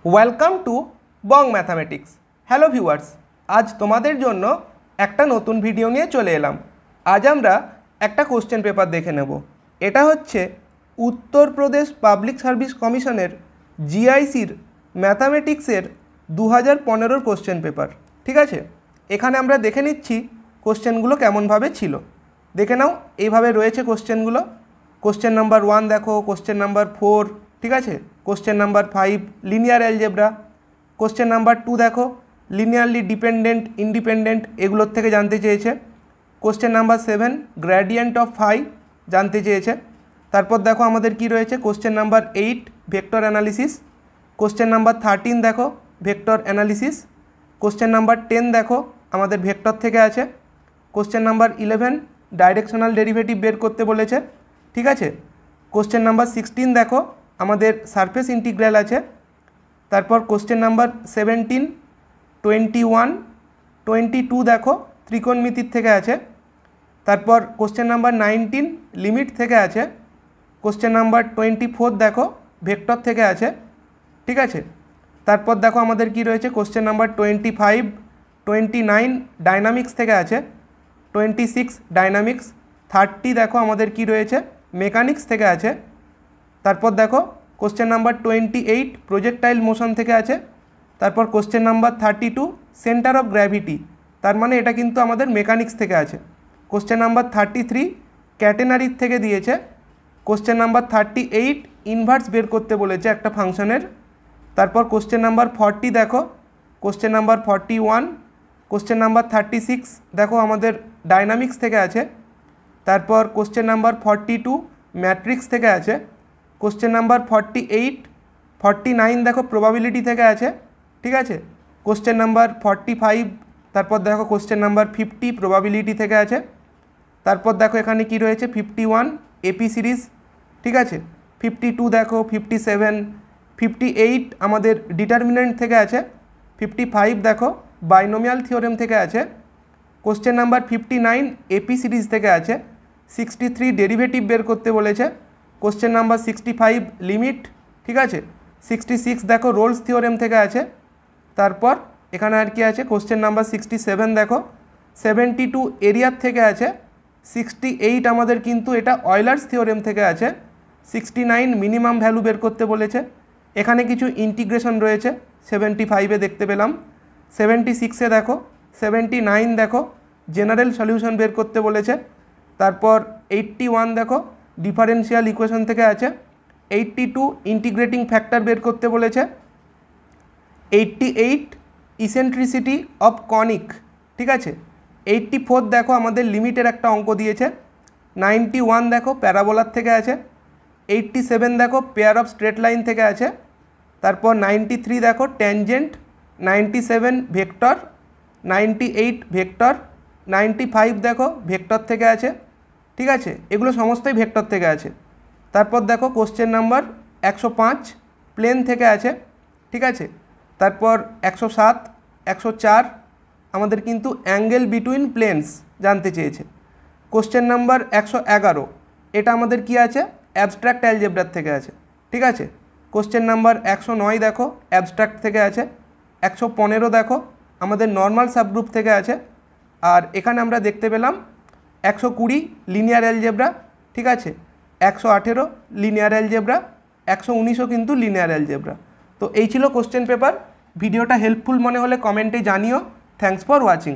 Welcome to Bong mathematics. Hello viewers, আজ তোমাদের জন্য একটা নতুন ভিডিও নিয়ে চলে এলাম। আজ আমরা একটা কোশ্চেন পেপার দেখে নেব। এটা হচ্ছে উত্তরপ্রদেশ পাবলিক সার্ভিস কমিশনের জিআইসির ম্যাথামেটিক্সের 2015 কোশ্চেন পেপার। ঠিক আছে, এখানে আমরা দেখে নিচ্ছি কোশ্চেনগুলো কেমনভাবে ছিল। দেখে নাও, এইভাবে রয়েছে কোশ্চেনগুলো। কোশ্চেন নাম্বার 1 দেখো, কোশ্চেন নাম্বার 4, ঠিক আছে, question number 5 linear algebra, question number 2 দেখো লিনিয়ারলি ডিপেন্ডেন্ট ইন্ডিপেন্ডেন্ট, এগুলোর থেকে জানতে চেয়েছে। Question number 7 gradient of phi জানতে চেয়েছে। তারপর দেখো আমাদের কি রয়েছে, question number 8 vector analysis, question number 13 দেখো ভেক্টর অ্যানালিসিস, কোশ্চেন নাম্বার 10 দেখো আমাদের ভেক্টর থেকে আছে, কোশ্চেন নাম্বার 11 ডাইরেকশনাল ডেরিভেটিভ বের করতে বলেছে। ঠিক আছে, কোশ্চেন নাম্বার 16 দেখো আমাদের সারফেস ইন্টিগ্রাল আছে। তারপর কোশ্চেন নাম্বার 17, 21, 22 দেখো ত্রিকোণমিতির থেকে আছে। তারপর কোশ্চেন নাম্বার 19 লিমিট থেকে আছে। কোশ্চেন নাম্বার 24 দেখো ভেক্টর থেকে আছে। ঠিক আছে, তারপর দেখো আমাদের কি রয়েছে, কোশ্চেন নাম্বার 25, 29 ডাইনামিক্স থেকে আছে, 26 ডাইনামিক্স, 30 দেখো আমাদের কি রয়েছে মেকানিক্স থেকে আছে। তারপর দেখো কোশ্চেন নাম্বার 28 প্রজেক্টাইল মোশন থেকে আছে। তারপর question number 32 centre of gravity, তার মানে এটা কিন্তু আমাদের মেকানিক্স থেকে আছে। কোশ্চেন নাম্বার 33 ক্যাটেনারির থেকে দিয়েছে। কোশ্চেন নাম্বার 38 ইনভার্স বের করতে বলেছে একটা ফাংশনের। তারপর কোশ্চেন নাম্বার 40 দেখো, কোশ্চেন নাম্বার 41, কোশ্চেন নাম্বার 36 দেখো আমাদের ডাইনামিক্স থেকে আছে। তারপর কোশ্চেন নাম্বার 42 ম্যাট্রিক্স থেকে আছে। কোশ্চেন নাম্বার 48, 49 দেখো প্রবাবিলিটি থেকে আছে। ঠিক আছে, কোশ্চেন নাম্বার 45, তারপর দেখো কোশ্চেন নাম্বার 50 প্রবাবিলিটি থেকে আছে। তারপর দেখো এখানে কি রয়েছে 51 এপি সিরিজ। ঠিক আছে, 52 দেখো, 57, 58 আমাদের ডিটারমিনেন্ট থেকে আছে। 55 দেখো বাইনোমিয়াল থিওরেম থেকে আছে। কোশ্চেন নাম্বার 59 এপি সিরিজ থেকে আছে। 63 ডেরিভেটিভ বের করতে বলেছে। Question number 65 limit. ঠিক আছে, 66 দেখো রোলস থিওরেম থেকে আছে। তারপর এখানে আর কি আছে, কোশ্চেন নাম্বার 67 দেখো 72 এরিয়ার থেকে আছে। 68 আমাদের কিন্তু এটা অয়লার্স থিওরেম থেকে আছে। 69 মিনিমাম ভ্যালু বের করতে বলেছে। এখানে কিছু ইন্টিগ্রেশন রয়েছে 75-এ দেখতে পেলাম। 76-এ দেখো 79 দেখো জেনারেল সলিউশন বের করতে বলেছে। তারপর 81 দেখো ডিফারেন্সিয়াল ইকুয়েশন থেকে আছে। 82 ইন্টিগ্রেটিং ফ্যাক্টর বের করতে বলেছে। 88 ইসেন্ট্রিসিটি অফ কনিক। ঠিক আছে, 84 দেখো আমাদের লিমিটের একটা অঙ্ক দিয়েছে। 91 দেখো প্যারাবোলার থেকে আছে। 87 দেখো পেয়ার অফ স্ট্রেট লাইন থেকে আছে। তারপর 93 দেখো ট্যানজেন্ট, 97 ভেক্টর, 98 ভেক্টর, 95 দেখো ভেক্টর থেকে আছে। ঠিক আছে, এগুলো সমস্তই ভেক্টর থেকে আছে। তারপর দেখো কোশ্চেন নাম্বার 105 প্লেন থেকে আছে। ঠিক আছে, তারপর 107, 104 আমাদের কিন্তু অ্যাঙ্গেল বিটুইন প্লেনস জানতে চেয়েছে। কোশ্চেন নাম্বার 111 এটা আমাদের কি আছে, অ্যাবস্ট্রাক্ট অ্যালজেব্রার থেকে আছে। ঠিক আছে, কোশ্চেন নাম্বার 109 দেখো অ্যাবস্ট্রাক্ট থেকে আছে। 115 দেখো আমাদের নর্মাল সাবগ্রুপ থেকে আছে। আর এখানে আমরা দেখতে পেলাম 120 লিনিয়ার অ্যালজেব্রা। ঠিক আছে, 118 লিনিয়ার অ্যালজেব্রা, 119ও কিন্তু লিনিয়ার অ্যালজেব্রা। তো এই ছিল কোশ্চেন পেপার। ভিডিওটা হেল্পফুল মনে হলে কমেন্টে জানিও। Thanks for watching.